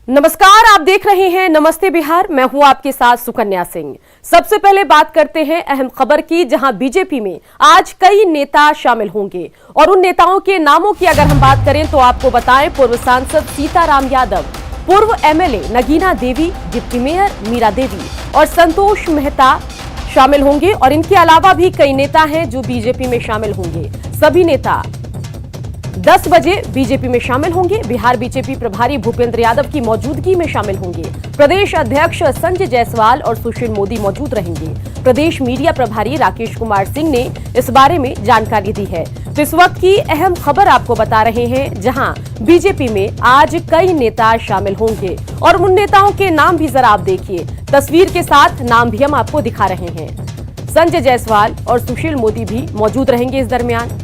नमस्कार, आप देख रहे हैं नमस्ते बिहार। मैं हूं आपके साथ सुकन्या सिंह। सबसे पहले बात करते हैं अहम खबर की, जहां बीजेपी में आज कई नेता शामिल होंगे और उन नेताओं के नामों की अगर हम बात करें तो आपको बताएं, पूर्व सांसद सीताराम यादव, पूर्व एमएलए नगीना देवी, डिप्टी मेयर मीरा देवी और संतोष मेहता शामिल होंगे। और इनके अलावा भी कई नेता हैं जो बीजेपी में शामिल होंगे। सभी नेता 10 बजे बीजेपी में शामिल होंगे। बिहार बीजेपी प्रभारी भूपेंद्र यादव की मौजूदगी में शामिल होंगे। प्रदेश अध्यक्ष संजय जायसवाल और सुशील मोदी मौजूद रहेंगे। प्रदेश मीडिया प्रभारी राकेश कुमार सिंह ने इस बारे में जानकारी दी है। तो इस वक्त की अहम खबर आपको बता रहे हैं, जहां बीजेपी में आज कई नेता शामिल होंगे और उन नेताओं के नाम भी जरा आप देखिए। तस्वीर के साथ नाम भी हम आपको दिखा रहे हैं। संजय जायसवाल और सुशील मोदी भी मौजूद रहेंगे इस दरमियान।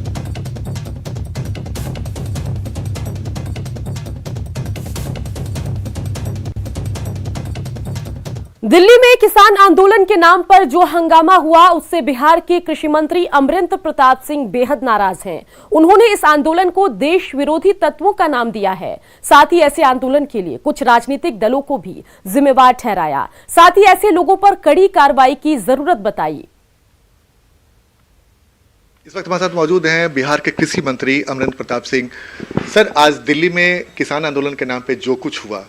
दिल्ली में किसान आंदोलन के नाम पर जो हंगामा हुआ, उससे बिहार के कृषि मंत्री अमरेंद्र प्रताप सिंह बेहद नाराज हैं। उन्होंने इस आंदोलन को देश विरोधी तत्वों का नाम दिया है। साथ ही ऐसे आंदोलन के लिए कुछ राजनीतिक दलों को भी जिम्मेवार ठहराया। साथ ही ऐसे लोगों पर कड़ी कार्रवाई की जरूरत बताई। इस वक्त हमारे साथ मौजूद हैं बिहार के कृषि मंत्री अमरेंद्र प्रताप सिंह। सर, आज दिल्ली में किसान आंदोलन के नाम पे जो कुछ हुआ,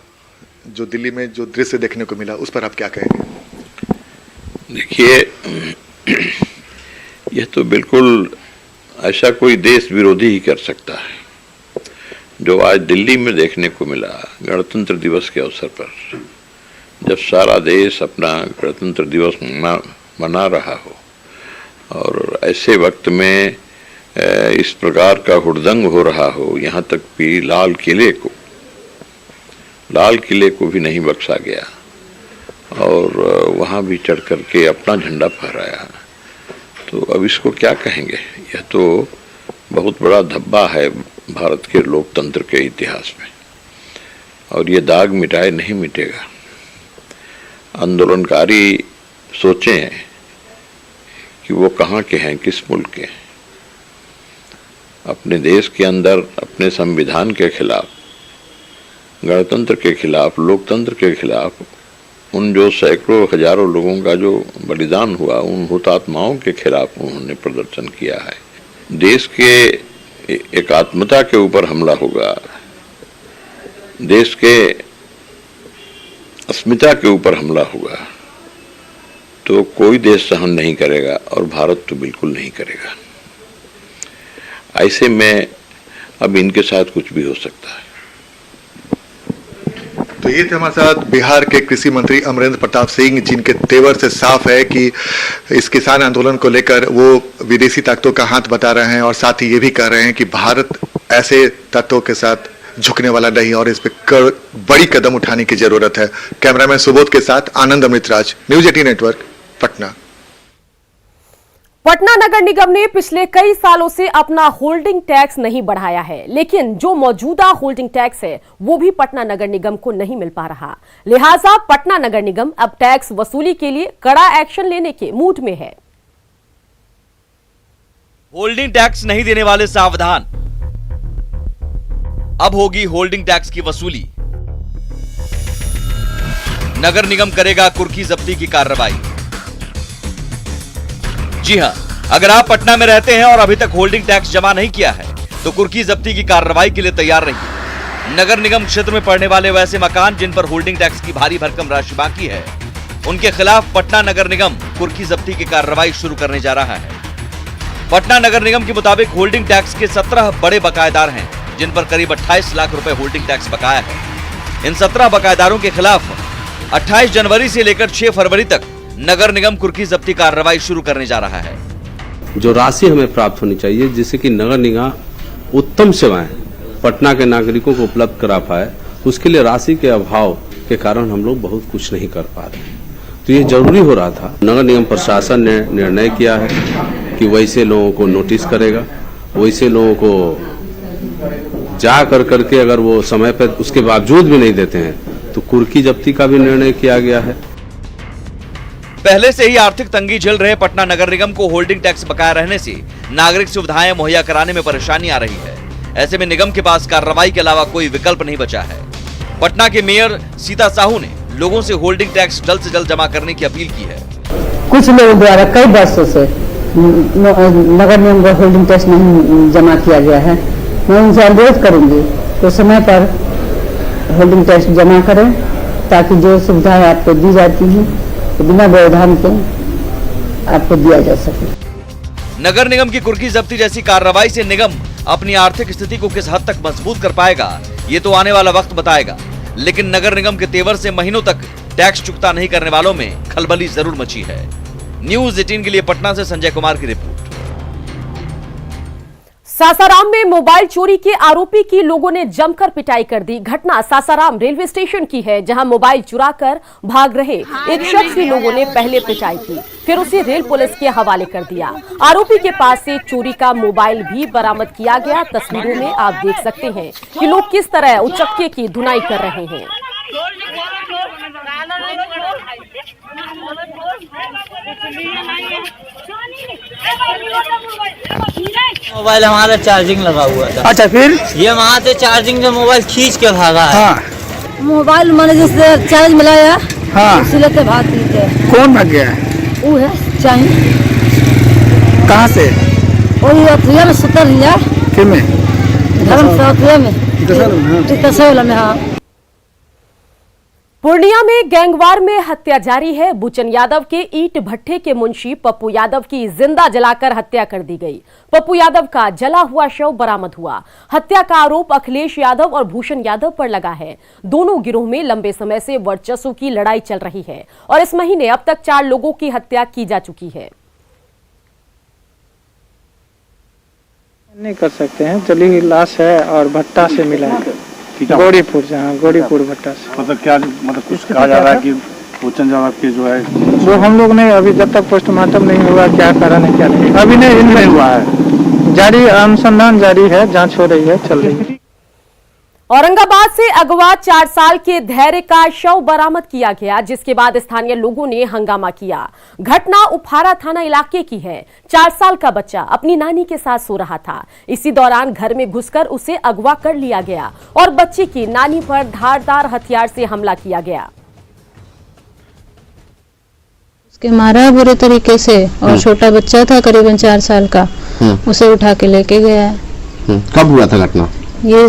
जो दिल्ली में जो दृश्य देखने को मिला, उस पर आप क्या कहेंगे? देखिए, यह तो बिल्कुल ऐसा कोई देश विरोधी ही कर सकता है जो आज दिल्ली में देखने को मिला गणतंत्र दिवस के अवसर पर, जब सारा देश अपना गणतंत्र दिवस मना रहा हो और ऐसे वक्त में इस प्रकार का हुड़दंग हो रहा हो। यहाँ तक भी लाल किले को भी नहीं बख्शा गया और वहाँ भी चढ़ करके अपना झंडा फहराया। तो अब इसको क्या कहेंगे? यह तो बहुत बड़ा धब्बा है भारत के लोकतंत्र के इतिहास में और ये दाग मिटाए नहीं मिटेगा। आंदोलनकारी सोचें कि वो कहाँ के हैं, किस मुल्क के। अपने देश के अंदर अपने संविधान के खिलाफ, गणतंत्र के खिलाफ, लोकतंत्र के खिलाफ, उन जो सैकड़ों हजारों लोगों का जो बलिदान हुआ, उन हुतात्माओं के खिलाफ उन्होंने प्रदर्शन किया है। देश के एकात्मता के ऊपर हमला होगा, देश के अस्मिता के ऊपर हमला होगा, तो कोई देश सहन नहीं करेगा और भारत तो बिल्कुल नहीं करेगा। ऐसे में अब इनके साथ कुछ भी हो सकता है। तो ये थे हमारे साथ बिहार के कृषि मंत्री अमरेंद्र प्रताप सिंह, जिनके तेवर से साफ है कि इस किसान आंदोलन को लेकर वो विदेशी ताकतों का हाथ बता रहे हैं और साथ ही ये भी कह रहे हैं कि भारत ऐसे तत्वों के साथ झुकने वाला नहीं और इस पर बड़ी कदम उठाने की जरूरत है। कैमरामैन सुबोध के साथ आनंद अमृतराज, न्यूज 18 नेटवर्क, पटना। पटना नगर निगम ने पिछले कई सालों से अपना होल्डिंग टैक्स नहीं बढ़ाया है, लेकिन जो मौजूदा होल्डिंग टैक्स है वो भी पटना नगर निगम को नहीं मिल पा रहा। लिहाजा पटना नगर निगम अब टैक्स वसूली के लिए कड़ा एक्शन लेने के मूड में है। होल्डिंग टैक्स नहीं देने वाले सावधान, अब होगी होल्डिंग टैक्स की वसूली। नगर निगम करेगा कुर्की जब्ती की कार्रवाई। जी हां, अगर आप पटना में रहते हैं और अभी तक होल्डिंग टैक्स जमा नहीं किया है तो कुर्की जब्ती की कार्रवाई के लिए तैयार रहिए। नगर निगम क्षेत्र में पड़ने वाले वैसे मकान जिन पर होल्डिंग टैक्स की भारी भरकम राशि बाकी है, उनके खिलाफ पटना नगर निगम कुर्की जब्ती की कार्रवाई शुरू करने जा रहा है। पटना नगर निगम के मुताबिक होल्डिंग टैक्स के 17 बड़े बकायेदार हैं, जिन पर करीब 28 लाख रुपए होल्डिंग टैक्स बकाया है। इन 17 बकायेदारों के खिलाफ 28 जनवरी से लेकर 6 फरवरी तक नगर निगम कुर्की जब्ती कार्रवाई शुरू करने जा रहा है। जो राशि हमें प्राप्त होनी चाहिए, जिससे कि नगर निगम उत्तम सेवाएं पटना के नागरिकों को उपलब्ध करा पाए, उसके लिए राशि के अभाव के कारण हम लोग बहुत कुछ नहीं कर पा रहे। तो ये जरूरी हो रहा था। नगर निगम प्रशासन ने निर्णय किया है कि वैसे लोगों को नोटिस करेगा, वैसे लोगों को जा करके अगर वो समय पर उसके बावजूद भी नहीं देते हैं तो कुर्की जब्ती का भी निर्णय किया गया है। पहले से ही आर्थिक तंगी झेल रहे पटना नगर निगम को होल्डिंग टैक्स बकाया रहने से नागरिक सुविधाएं मुहैया कराने में परेशानी आ रही है। ऐसे में निगम के पास कार्रवाई के अलावा कोई विकल्प नहीं बचा है। पटना के मेयर सीता साहू ने लोगों से होल्डिंग टैक्स जल्द से जल्द जमा करने की अपील की है। कुछ लोगों द्वारा कई वर्षों से नगर निगम का होल्डिंग टैक्स नहीं जमा किया गया है। मैं उनसे अनुरोध करूंगी तो समय पर होल्डिंग टैक्स जमा करें, ताकि जो सुविधाएं आपको दी जाती हैं तो बिना व्यवधान के आपको दिया जा सके। नगर निगम की कुर्की जब्ती जैसी कार्रवाई से निगम अपनी आर्थिक स्थिति को किस हद तक मजबूत कर पाएगा, ये तो आने वाला वक्त बताएगा। लेकिन नगर निगम के तेवर से महीनों तक टैक्स चुकता नहीं करने वालों में खलबली जरूर मची है। न्यूज़ 18 के लिए पटना से संजय कुमार की रिपोर्ट। सासाराम में मोबाइल चोरी के आरोपी की लोगों ने जमकर पिटाई कर दी। घटना सासाराम रेलवे स्टेशन की है, जहां मोबाइल चुराकर भाग रहे एक शख्स की लोगों ने पहले पिटाई की, फिर उसे रेल पुलिस के हवाले कर दिया। आरोपी के पास से चोरी का मोबाइल भी बरामद किया गया। तस्वीरों में आप देख सकते हैं कि लोग किस तरह उचक्के की धुनाई कर रहे हैं। मोबाइल हमारा चार्जिंग लगा हुआ था। अच्छा, फिर ये वहाँ से चार्जिंग से मोबाइल खींच के भागा है। हाँ। मोबाइल मैंने जिससे चार्ज मिलाया, हाँ, उसी लेके भाग गए। कौन भाग गया है? वो है चाहिए। कहाँ से? वही अथुया में सुतर लिया। किस में? धर्म अथुया में। में हाँ। पूर्णिया में गैंगवार में हत्या जारी है। बुचन यादव के ईंट भट्ठे के मुंशी पप्पू यादव की जिंदा जलाकर हत्या कर दी गई। पप्पू यादव का जला हुआ शव बरामद हुआ। हत्या का आरोप अखिलेश यादव और भूषण यादव पर लगा है। दोनों गिरोह में लंबे समय से वर्चस्व की लड़ाई चल रही है और इस महीने अब तक 4 लोगों की हत्या की जा चुकी है। नहीं कर सकते हैं, जली हुई लाश है और भट्टा से मिला है। गौरीपुर, जहाँ गौरीपुर भट्टा से। मतलब क्या, मतलब कुछ कहा जा रहा है कि भूषण यादव के जो है वो हम लोग ने अभी जब तक पोस्टमार्टम नहीं हुआ क्या कारण है क्या नहीं, अभी नहीं हुआ है। जारी अनुसंधान जारी है, जांच हो रही है, चल रही है। औरंगाबाद से अगवा 4 साल के धैर्य का शव बरामद किया गया, जिसके बाद स्थानीय लोगों ने हंगामा किया। घटना उपहारा थाना इलाके की है। 4 साल का बच्चा अपनी नानी के साथ सो रहा था। इसी दौरान घर में घुसकर उसे अगवा कर लिया गया और बच्चे की नानी पर धारदार हथियार से हमला किया गया। उसके मारा बुरे तरीके से और छोटा बच्चा था करीबन 4 साल का, उसे उठा के लेके गया। कब हुआ था घटना? ये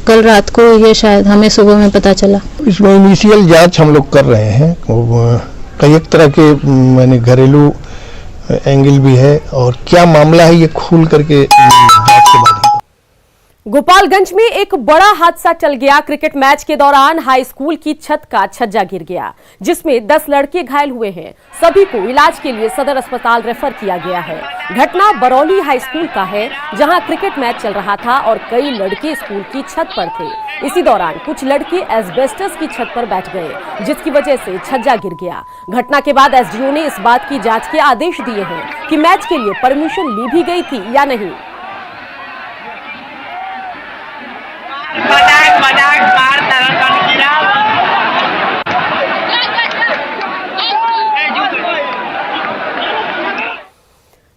कल रात को, ये शायद हमें सुबह में पता चला। इसमें इनिशियल जांच हम लोग कर रहे हैं। कई एक तरह के मैंने घरेलू एंगल भी है और क्या मामला है ये खुल करके जांच के बाद। गोपालगंज में एक बड़ा हादसा टल गया। क्रिकेट मैच के दौरान हाई स्कूल की छत का छज्जा गिर गया, जिसमें 10 लड़के घायल हुए हैं। सभी को इलाज के लिए सदर अस्पताल रेफर किया गया है। घटना बरौली हाई स्कूल का है, जहां क्रिकेट मैच चल रहा था और कई लड़के स्कूल की छत पर थे। इसी दौरान कुछ लड़के एस्बेस्टस की छत पर बैठ गए, जिसकी वजह से छज्जा गिर गया। घटना के बाद एसडीओ ने इस बात की जांच के आदेश दिए हैं कि मैच के लिए परमिशन ली भी गई थी या नहीं।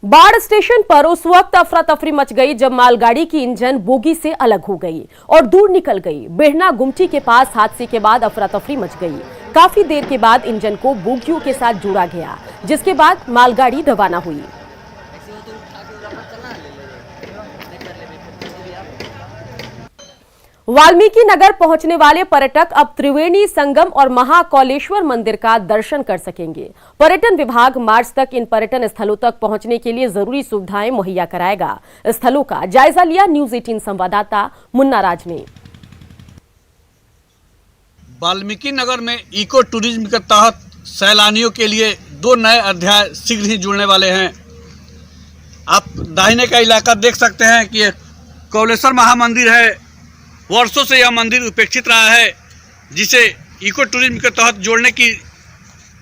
बाढ़ स्टेशन पर उस वक्त अफरा तफरी मच गई जब मालगाड़ी की इंजन बोगी से अलग हो गई और दूर निकल गई। बेहना गुमटी के पास हादसे के बाद अफरा तफरी मच गई। काफी देर के बाद इंजन को बोगियों के साथ जोड़ा गया, जिसके बाद मालगाड़ी रवाना हुई। वाल्मीकि नगर पहुंचने वाले पर्यटक अब त्रिवेणी संगम और महाकौलेश्वर मंदिर का दर्शन कर सकेंगे। पर्यटन विभाग मार्च तक इन पर्यटन स्थलों तक पहुंचने के लिए जरूरी सुविधाएं मुहैया कराएगा। स्थलों का जायजा लिया न्यूज़ 18 संवाददाता मुन्ना राज ने। वाल्मीकि नगर में इको टूरिज्म के तहत सैलानियों के लिए 2 नए अध्याय शीघ्र ही जुड़ने वाले हैं। आप दाहिने का इलाका देख सकते हैं कि कौलेश्वर महामंदिर है। वर्षों से यह मंदिर उपेक्षित रहा है, जिसे इको टूरिज्म के तहत जोड़ने की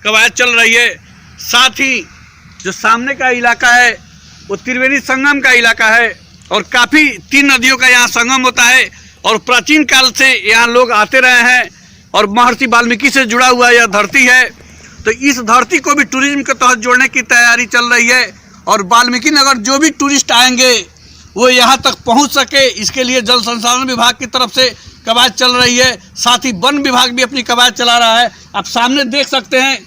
कवायद चल रही है। साथ ही जो सामने का इलाका है वो त्रिवेणी संगम का इलाका है और काफ़ी 3 नदियों का यहाँ संगम होता है और प्राचीन काल से यहाँ लोग आते रहे हैं और महर्षि वाल्मीकि से जुड़ा हुआ यह धरती है। तो इस धरती को भी टूरिज्म के तहत जोड़ने की तैयारी चल रही है और वाल्मीकि नगर जो भी टूरिस्ट आएंगे वो यहाँ तक पहुँच सके, इसके लिए जल संसाधन विभाग की तरफ से कवायद चल रही है, साथ ही वन विभाग भी अपनी कवायद चला रहा है। आप सामने देख सकते हैं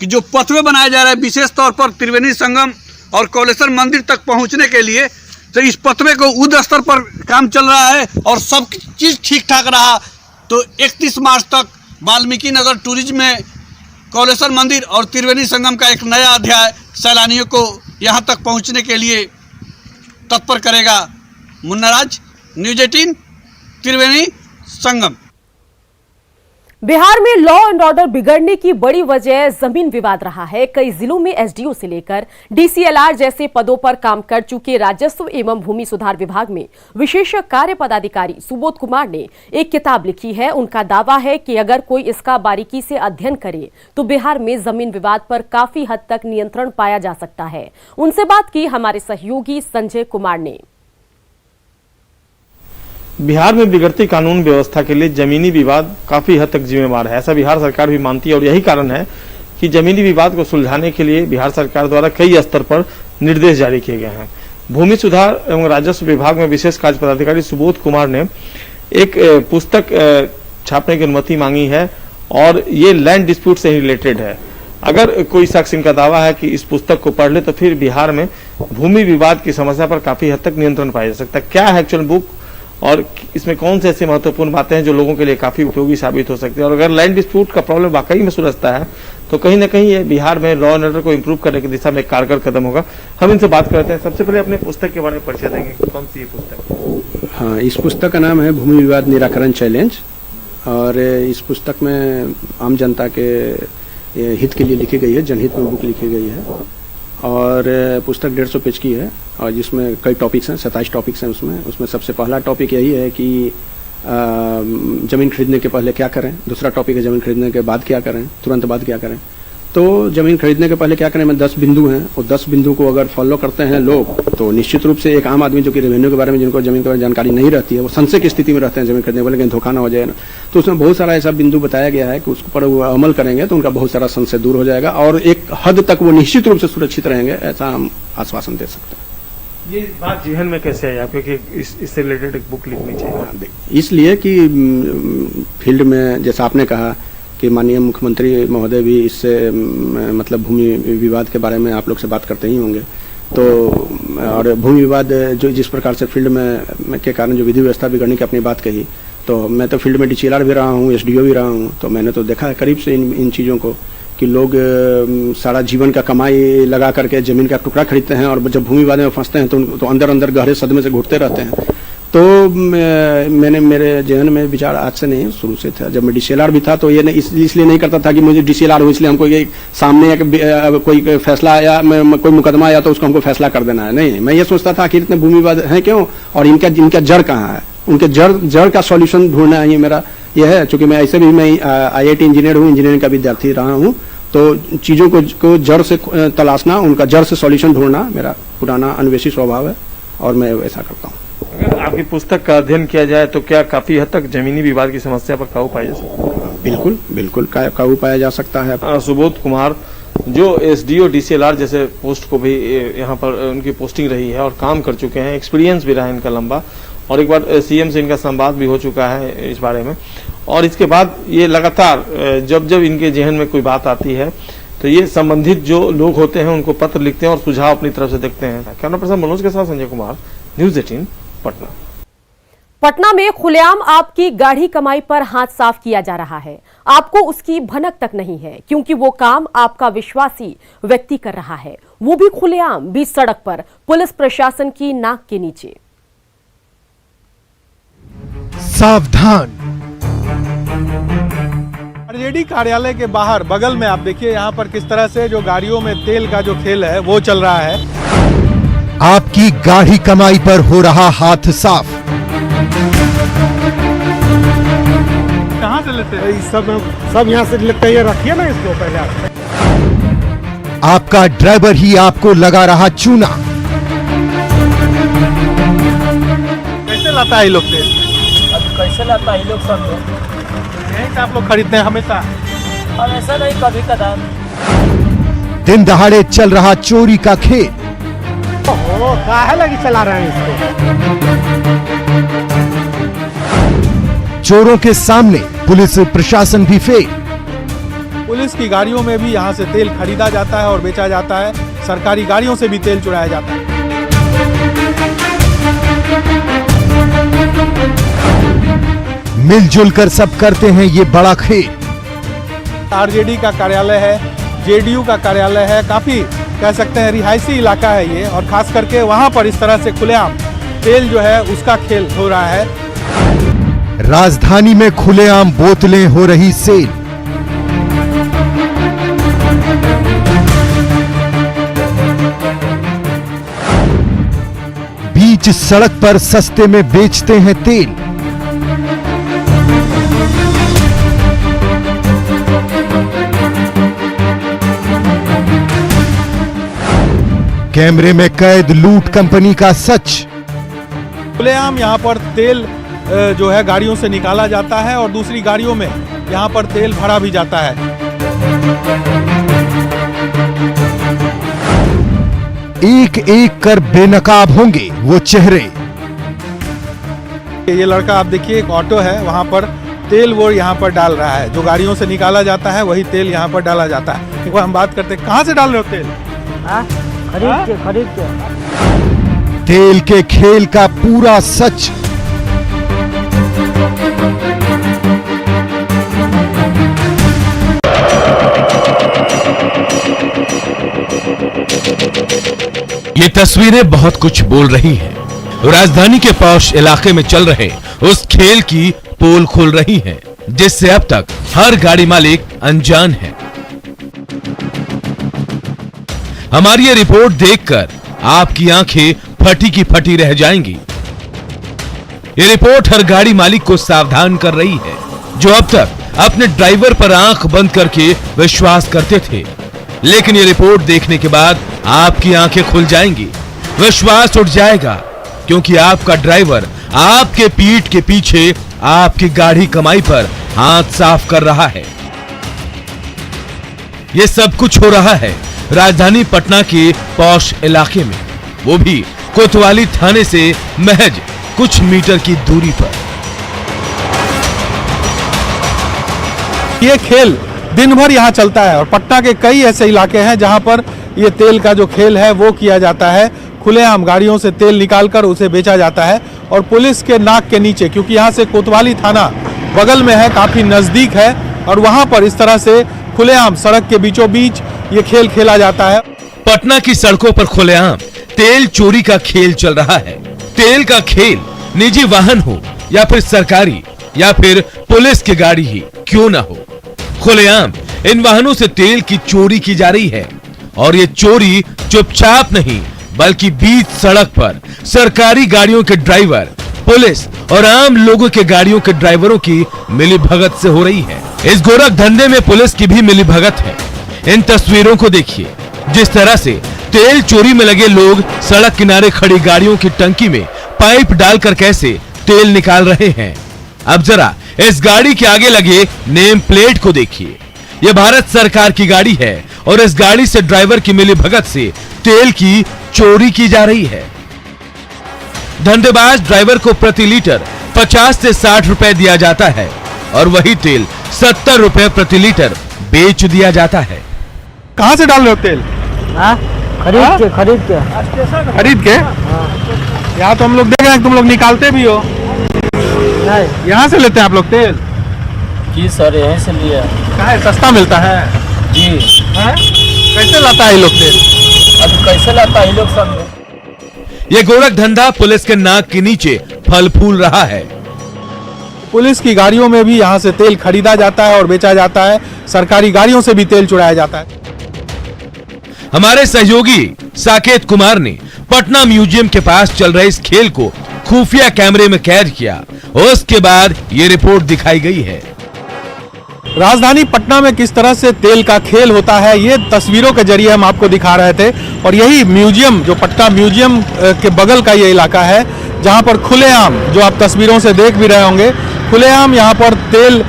कि जो पथवे बनाए जा रहे हैं विशेष तौर पर त्रिवेणी संगम और कौलेश्वर मंदिर तक पहुंचने के लिए, तो इस पथवे को युद्ध स्तर पर काम चल रहा है और सब चीज़ ठीक ठाक रहा तो 31 मार्च तक वाल्मीकि नगर टूरिज्म में कौलेश्वर मंदिर और त्रिवेणी संगम का एक नया अध्याय सैलानियों को यहाँ तक पहुँचने के लिए तत्पर करेगा। मुन्नाराज, न्यूज़ 18, त्रिवेणी संगम। बिहार में लॉ एंड ऑर्डर बिगड़ने की बड़ी वजह जमीन विवाद रहा है। कई जिलों में एसडीओ से लेकर डीसीएलआर जैसे पदों पर काम कर चुके राजस्व एवं भूमि सुधार विभाग में विशेष कार्य पदाधिकारी सुबोध कुमार ने एक किताब लिखी है। उनका दावा है कि अगर कोई इसका बारीकी से अध्ययन करे तो बिहार में जमीन विवाद पर काफी हद तक नियंत्रण पाया जा सकता है। उनसे बात की हमारे सहयोगी संजय कुमार ने। बिहार में बिगड़ती कानून व्यवस्था के लिए जमीनी विवाद काफी हद तक जिम्मेवार है, ऐसा बिहार सरकार भी मानती है और यही कारण है कि जमीनी विवाद को सुलझाने के लिए बिहार सरकार द्वारा कई स्तर पर निर्देश जारी किए गए हैं। भूमि सुधार एवं राजस्व विभाग में विशेष कार्य पदाधिकारी सुबोध कुमार ने एक पुस्तक छापने की अनुमति मांगी है और ये लैंड डिस्प्यूट से ही रिलेटेड है। अगर कोई शख्स इनका दावा है कि इस पुस्तक को पढ़ ले तो फिर बिहार में भूमि विवाद की समस्या पर काफी हद तक नियंत्रण पाया जा सकता है। क्या है एक्चुअल बुक और इसमें कौन से ऐसी महत्वपूर्ण बातें हैं जो लोगों के लिए काफी उपयोगी साबित हो सकती है, और अगर लैंड डिस्प्यूट का प्रॉब्लम वाकई में सुलझता है तो कहीं ना कहीं ये बिहार में लॉ एंड ऑर्डर को इम्प्रूव करने की दिशा में एक कारगर कदम होगा। हम इनसे बात करते हैं। सबसे पहले अपने पुस्तक के बारे में परिचय देंगे, कौन सी ये पुस्तक? हाँ, इस पुस्तक का नाम है भूमि विवाद निराकरण चैलेंज और इस पुस्तक में आम जनता के हित के लिए लिखी गई है, जनहित में बुक लिखी गई है और पुस्तक 150 पेज की है और जिसमें कई टॉपिक्स हैं, 27 टॉपिक्स हैं उसमें सबसे पहला टॉपिक यही है कि ज़मीन खरीदने के पहले क्या करें। दूसरा टॉपिक है ज़मीन खरीदने के बाद क्या करें, तुरंत बाद क्या करें। तो ज़मीन खरीदने के पहले क्या करें में 10 बिंदु हैं और 10 बिंदु को अगर फॉलो करते हैं लोग तो निश्चित रूप से एक आम आदमी जो कि रेवेन्यू के बारे में जिनको ज़मीन के बारे में जानकारी नहीं रहती है वो संशय की स्थिति में रहते हैं ज़मीन खरीदने वाले, कहीं धोखा ना हो जाए ना। तो उसमें बहुत सारा ऐसा बिंदु बताया गया है कि उस पर वो अमल करेंगे तो उनका बहुत सारा संशय दूर हो जाएगा और एक हद तक वो निश्चित रूप से सुरक्षित रहेंगे, ऐसा हम आश्वासन दे सकते हैं। ये बात जीवन में कैसे आई आपको कि इससे रिलेटेड एक बुक लिखनी चाहिए? इसलिए कि फील्ड में जैसा आपने कहा कि माननीय मुख्यमंत्री महोदय भी इससे मतलब भूमि विवाद के बारे में आप लोग से बात करते ही होंगे। तो और भूमि विवाद जो जिस प्रकार से फील्ड में के कारण जो विधि व्यवस्था बिगड़ने की अपनी बात कही, तो मैं तो फील्ड में डीसीएलआर भी रहा हूँ, एसडीओ भी रहा हूँ, तो मैंने तो देखा है करीब से इन चीज़ों को कि लोग सारा जीवन का कमाई लगा करके ज़मीन का टुकड़ा खरीदते हैं और जब भूमि विवाद में फंसते हैं तो अंदर अंदर गहरे सदमे से घुटते रहते हैं। तो मैंने मेरे जहन में विचार आज से नहीं शुरू से था, जब मैं डीसीएलआर भी था तो ये इसलिए नहीं करता था कि मुझे डीसीएलआर हो इसलिए हमको ये सामने कोई फैसला आया, कोई मुकदमा आया तो उसको हमको फैसला कर देना है। नहीं, मैं ये सोचता था कि इतने भूमि विवाद हैं क्यों और इनका जड़ कहाँ है, उनके जड़ का सॉल्यूशन ढूंढना है। ये मेरा यह है, चूंकि मैं ऐसे भी मैं IIT इंजीनियर हूँ, इंजीनियरिंग का विद्यार्थी रहा हूँ, तो चीज़ों को जड़ से तलाशना, उनका जड़ से सॉल्यूशन ढूंढना मेरा पुराना अन्वेषी स्वभाव है और मैं ऐसा करता हूँ। अगर आपकी पुस्तक का अध्ययन किया जाए तो क्या काफी हद तक जमीनी विवाद की समस्या पर काबू पाया जा सकता है? बिल्कुल काबू पाया जा सकता है। सुबोध कुमार जो एसडीओ डीसीएलआर जैसे पोस्ट को भी यहाँ पर उनकी पोस्टिंग रही है और काम कर चुके हैं, एक्सपीरियंस भी रहा है इनका लंबा और एक बार सीएम से इनका संवाद भी हो चुका है इस बारे में। और इसके बाद ये लगातार जब इनके जहन में कोई बात आती है तो ये संबंधित जो लोग होते हैं उनको पत्र लिखते हैं और सुझाव अपनी तरफ से देखते हैं। कैमरा पर्सन मनोज के साथ संजय कुमार, न्यूज़ 18 पटना। पटना में खुलेआम आपकी गाढ़ी कमाई पर हाथ साफ किया जा रहा है। आपको उसकी भनक तक नहीं है क्योंकि वो काम आपका विश्वासी व्यक्ति कर रहा है, वो भी खुलेआम बीच सड़क पर पुलिस प्रशासन की नाक के नीचे। सावधान, आरजेडी कार्यालय के बाहर बगल में आप देखिए यहाँ पर किस तरह से जो गाड़ियों में तेल का जो खेल है वो चल रहा है। आपकी गाढ़ी कमाई पर हो रहा हाथ साफ। कहाँ से लेते हैं? सब यहाँ से लेते हैं, रखिए ना इसको पहले आप। आपका ड्राइवर ही आपको लगा रहा चूना। कैसे लाता है ये लोग तेल? कैसे लाता है लोग सब यही आप लोग खरीदते हैं हमेशा? हमेशा नहीं, कभी कदार। दिन दहाड़े चल रहा चोरी का खेल। काहे लगी चला रहे हैं इसको? चोरों के सामने पुलिस प्रशासन भी फेल। पुलिस की गाड़ियों में भी यहाँ से तेल खरीदा जाता है और बेचा जाता है। सरकारी गाड़ियों से भी तेल चुराया जाता है। मिलजुल कर सब करते हैं ये बड़ा खेल। आरजेडी का कार्यालय है, जेडीयू का कार्यालय है, काफी कह सकते हैं रिहायशी इलाका है ये, और खास करके वहां पर इस तरह से खुलेआम तेल जो है उसका खेल हो रहा है। राजधानी में खुलेआम बोतलें हो रही सेल। बीच सड़क पर सस्ते में बेचते हैं तेल। कैमरे में कैद लूट कंपनी का सच। खुलेआम यहाँ पर तेल जो है गाड़ियों से निकाला जाता है और दूसरी गाड़ियों में यहाँ पर तेल भरा भी जाता है। एक एक कर बेनकाब होंगे वो चेहरे। ये लड़का आप देखिए, एक ऑटो है, वहां पर तेल वो यहाँ पर डाल रहा है। जो गाड़ियों से निकाला जाता है वही तेल यहाँ पर डाला जाता है। एक बार हम बात करते हैं, कहाँ से डाल रहे हो तेल? खरीद के। तेल के खेल का पूरा सच। ये तस्वीरें बहुत कुछ बोल रही हैं। राजधानी के पौष इलाके में चल रहे उस खेल की पोल खोल रही हैं, जिससे अब तक हर गाड़ी मालिक अनजान है। हमारी ये रिपोर्ट देखकर आपकी आंखें फटी की फटी रह जाएंगी। ये रिपोर्ट हर गाड़ी मालिक को सावधान कर रही है, जो अब तक अपने ड्राइवर पर आंख बंद करके विश्वास करते थे। लेकिन ये रिपोर्ट देखने के बाद आपकी आंखें खुल जाएंगी, विश्वास उठ जाएगा, क्योंकि आपका ड्राइवर आपके पीठ के पीछे आपकी गाढ़ी कमाई पर हाथ साफ कर रहा है। ये सब कुछ हो रहा है राजधानी पटना के पौष इलाके में, वो भी कोतवाली थाने से महज कुछ मीटर की दूरी पर। ये खेल दिन भर यहाँ चलता है और पटना के कई ऐसे इलाके हैं जहाँ पर ये तेल का जो खेल है वो किया जाता है। खुलेआम गाड़ियों से तेल निकालकर उसे बेचा जाता है और पुलिस के नाक के नीचे, क्योंकि यहाँ से कोतवाली थाना बगल में है, काफी नजदीक है, और वहां पर इस तरह से खुलेआम सड़क के बीचों बीच ये खेल खेला जाता है। पटना की सड़कों पर खुलेआम तेल चोरी का खेल चल रहा है। तेल का खेल निजी वाहन हो या फिर सरकारी या फिर पुलिस की गाड़ी ही क्यों ना हो, खुलेआम इन वाहनों से तेल की चोरी की जा रही है। और ये चोरी चुपचाप नहीं, बल्कि बीच सड़क पर सरकारी गाड़ियों के ड्राइवर, पुलिस और आम लोगों के गाड़ियों के ड्राइवरों की मिलीभगत से हो रही है। इस गोरख धंधे में पुलिस की भी मिलीभगत है। इन तस्वीरों को देखिए, जिस तरह से तेल चोरी में लगे लोग सड़क किनारे खड़ी गाड़ियों की टंकी में पाइप डालकर कैसे तेल निकाल रहे हैं। अब जरा इस गाड़ी के आगे लगे नेम प्लेट को देखिए। यह भारत सरकार की गाड़ी है और इस गाड़ी से ड्राइवर की मिलीभगत से तेल की चोरी की जा रही है। धंधेबाज ड्राइवर को प्रति लीटर 50 से 60 रुपए दिया जाता है और वही तेल 70 रुपए प्रति लीटर बेच दिया जाता है। कहाँ से डाल रहे हो तेल? खरीद के? यहाँ तो हम लोग देख रहे हैं तुम लोग निकालते भी हो। यहाँ से लेते हैं आप लोग तेल? जी सर, यहीं से लिया। कहाँ है, सस्ता मिलता है? जी। कैसे लाता है ये लोग तेल? अब कैसे लाता है ये लोग सब? ये गोरख धंधा पुलिस के नाक के नीचे फल फूल रहा है। पुलिस की गाड़ियों में भी यहाँ से तेल खरीदा जाता है और बेचा जाता है। सरकारी गाड़ियों से भी तेल चुराया जाता है। हमारे सहयोगी साकेत कुमार ने पटना म्यूजियम के पास चल रहे इस खेल को खुफिया कैमरे में कैद किया। उसके बाद ये रिपोर्ट दिखाई गई है। राजधानी पटना में किस तरह से तेल का खेल होता है, ये तस्वीरों के जरिए हम आपको दिखा रहे थे। और यही म्यूजियम, जो पटना म्यूजियम के बगल का ये इलाका है, जहां पर खुलेआम, जो आप तस्वीरों से देख भी रहे होंगे, खुलेआम यहां पर तेल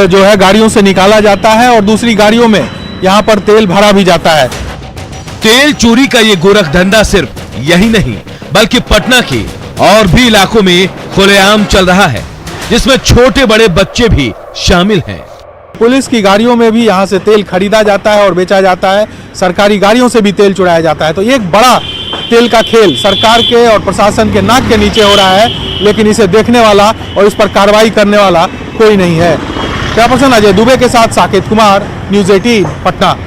जो है गाड़ियों से निकाला जाता है और दूसरी गाड़ियों में यहां पर तेल भरा भी जाता है। तेल चोरी का ये गोरख धंधा सिर्फ यही नहीं, बल्कि पटना के और भी इलाकों में खुलेआम चल रहा है। जिसमें छोटे बड़े बच्चे भी शामिल हैं। पुलिस की गाड़ियों में भी यहाँ से तेल खरीदा जाता है और बेचा जाता है, सरकारी गाड़ियों से भी तेल चुराया जाता है। तो ये एक बड़ा तेल का खेल सरकार के और प्रशासन के नाक के नीचे हो रहा है, लेकिन इसे देखने वाला और इस पर कार्रवाई करने वाला कोई नहीं है। कैमरा पर्सन अजय दुबे के साथ साकेत कुमार, न्यूज़ 18 पटना।